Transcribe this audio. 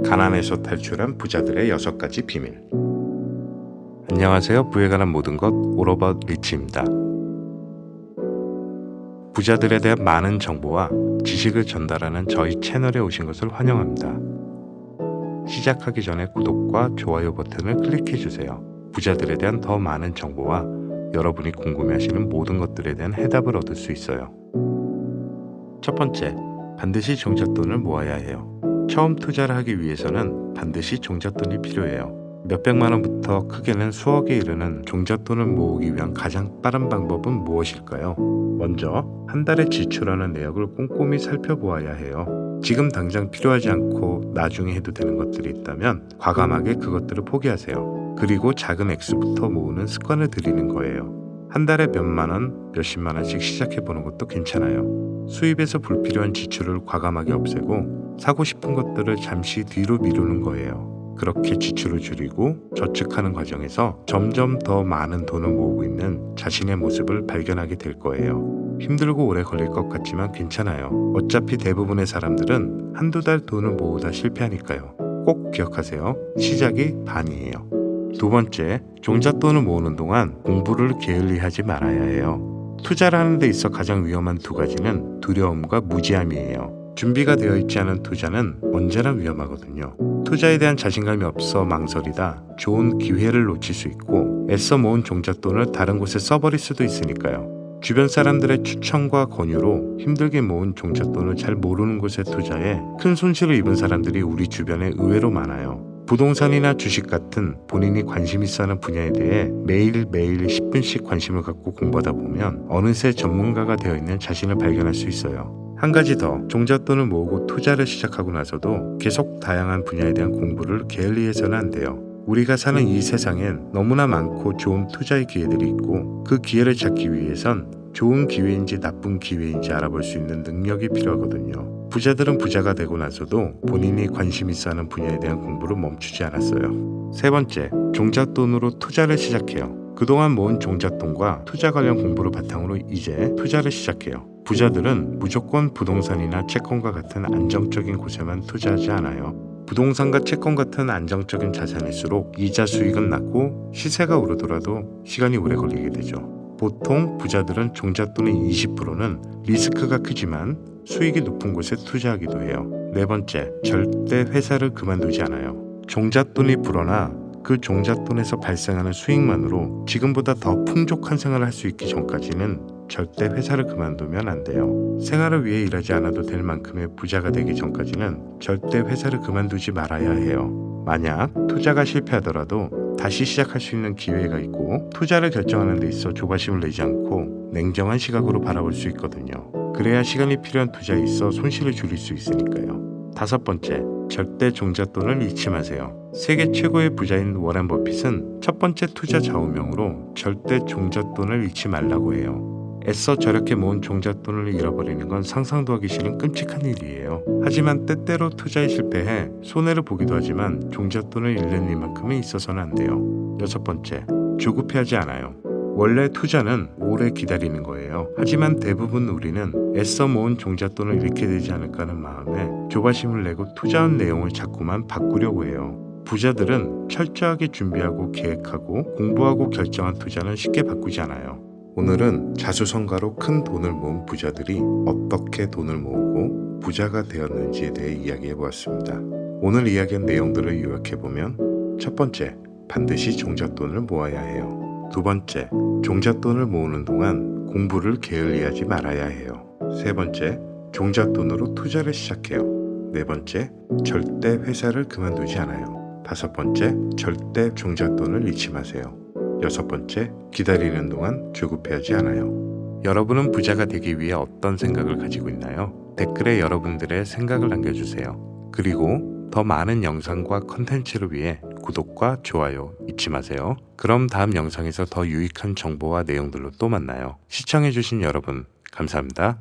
가난에서 탈출한 부자들의 6가지 비밀. 안녕하세요. 부에 관한 모든 것 올어바웃 리치입니다. 부자들에 대한 많은 정보와 지식을 전달하는 저희 채널에 오신 것을 환영합니다. 시작하기 전에 구독과 좋아요 버튼을 클릭해주세요. 부자들에 대한 더 많은 정보와 여러분이 궁금해하시는 모든 것들에 대한 해답을 얻을 수 있어요. 첫 번째, 반드시 종잣돈을 모아야 해요. 처음 투자를 하기 위해서는 반드시 종잣돈이 필요해요. 몇백만 원부터 크게는 수억에 이르는 종잣돈을 모으기 위한 가장 빠른 방법은 무엇일까요? 먼저 한 달에 지출하는 내역을 꼼꼼히 살펴보아야 해요. 지금 당장 필요하지 않고 나중에 해도 되는 것들이 있다면 과감하게 그것들을 포기하세요. 그리고 작은 액수부터 모으는 습관을 들이는 거예요. 한 달에 몇만 원, 몇십만 원씩 시작해보는 것도 괜찮아요. 수입에서 불필요한 지출을 과감하게 없애고 사고 싶은 것들을 잠시 뒤로 미루는 거예요. 그렇게 지출을 줄이고 저축하는 과정에서 점점 더 많은 돈을 모으고 있는 자신의 모습을 발견하게 될 거예요. 힘들고 오래 걸릴 것 같지만 괜찮아요. 어차피 대부분의 사람들은 한두 달 돈을 모으다 실패하니까요. 꼭 기억하세요. 시작이 반이에요. 두 번째, 종잣돈을 모으는 동안 공부를 게을리하지 말아야 해요. 투자를 하는 데 있어 가장 위험한 두 가지는 두려움과 무지함이에요. 준비가 되어 있지 않은 투자는 언제나 위험하거든요. 투자에 대한 자신감이 없어 망설이다 좋은 기회를 놓칠 수 있고 애써 모은 종잣돈을 다른 곳에 써버릴 수도 있으니까요. 주변 사람들의 추천과 권유로 힘들게 모은 종잣돈을 잘 모르는 곳에 투자해 큰 손실을 입은 사람들이 우리 주변에 의외로 많아요. 부동산이나 주식 같은 본인이 관심 있어 하는 분야에 대해 매일매일 10분씩 관심을 갖고 공부하다 보면 어느새 전문가가 되어 있는 자신을 발견할 수 있어요. 한 가지 더, 종잣돈을 모으고 투자를 시작하고 나서도 계속 다양한 분야에 대한 공부를 게을리해서는 안 돼요. 우리가 사는 이 세상엔 너무나 많고 좋은 투자의 기회들이 있고 그 기회를 찾기 위해선 좋은 기회인지 나쁜 기회인지 알아볼 수 있는 능력이 필요하거든요. 부자들은 부자가 되고 나서도 본인이 관심 있어 하는 분야에 대한 공부를 멈추지 않았어요. 세 번째, 종잣돈으로 투자를 시작해요. 그동안 모은 종잣돈과 투자 관련 공부를 바탕으로 이제 투자를 시작해요. 부자들은 무조건 부동산이나 채권과 같은 안정적인 곳에만 투자하지 않아요. 부동산과 채권 같은 안정적인 자산일수록 이자 수익은 낮고 시세가 오르더라도 시간이 오래 걸리게 되죠. 보통 부자들은 종잣돈의 20%는 리스크가 크지만 수익이 높은 곳에 투자하기도 해요. 네 번째, 절대 회사를 그만두지 않아요. 종잣돈이 불어나 그 종잣돈에서 발생하는 수익만으로 지금보다 더 풍족한 생활을 할 수 있기 전까지는 절대 회사를 그만두면 안 돼요. 생활을 위해 일하지 않아도 될 만큼의 부자가 되기 전까지는 절대 회사를 그만두지 말아야 해요. 만약 투자가 실패하더라도 다시 시작할 수 있는 기회가 있고 투자를 결정하는 데 있어 조바심을 내지 않고 냉정한 시각으로 바라볼 수 있거든요. 그래야 시간이 필요한 투자에 있어 손실을 줄일 수 있으니까요. 다섯 번째, 절대 종잣돈을 잃지 마세요. 세계 최고의 부자인 워렌 버핏은 첫 번째 투자 좌우명으로 절대 종잣돈을 잃지 말라고 해요. 애써 저렇게 모은 종잣돈을 잃어버리는 건 상상도 하기 싫은 끔찍한 일이에요. 하지만 때때로 투자에 실패해 손해를 보기도 하지만 종잣돈을 잃는 일만큼은 있어서는 안 돼요. 여섯 번째, 조급해하지 않아요. 원래 투자는 오래 기다리는 거예요. 하지만 대부분 우리는 애써 모은 종잣돈을 잃게 되지 않을까 하는 마음에 조바심을 내고 투자한 내용을 자꾸만 바꾸려고 해요. 부자들은 철저하게 준비하고 계획하고 공부하고 결정한 투자는 쉽게 바꾸지 않아요. 오늘은 자수성가로 큰 돈을 모은 부자들이 어떻게 돈을 모으고 부자가 되었는지에 대해 이야기해 보았습니다. 오늘 이야기한 내용들을 요약해보면 첫 번째, 반드시 종잣돈을 모아야 해요. 두 번째, 종잣돈을 모으는 동안 공부를 게을리하지 말아야 해요. 세 번째, 종잣돈으로 투자를 시작해요. 네 번째, 절대 회사를 그만두지 않아요. 다섯 번째, 절대 종잣돈을 잃지 마세요. 여섯 번째, 기다리는 동안 조급해하지 않아요. 여러분은 부자가 되기 위해 어떤 생각을 가지고 있나요? 댓글에 여러분들의 생각을 남겨주세요. 그리고 더 많은 영상과 컨텐츠를 위해 구독과 좋아요 잊지 마세요. 그럼 다음 영상에서 더 유익한 정보와 내용들로 또 만나요. 시청해주신 여러분 감사합니다.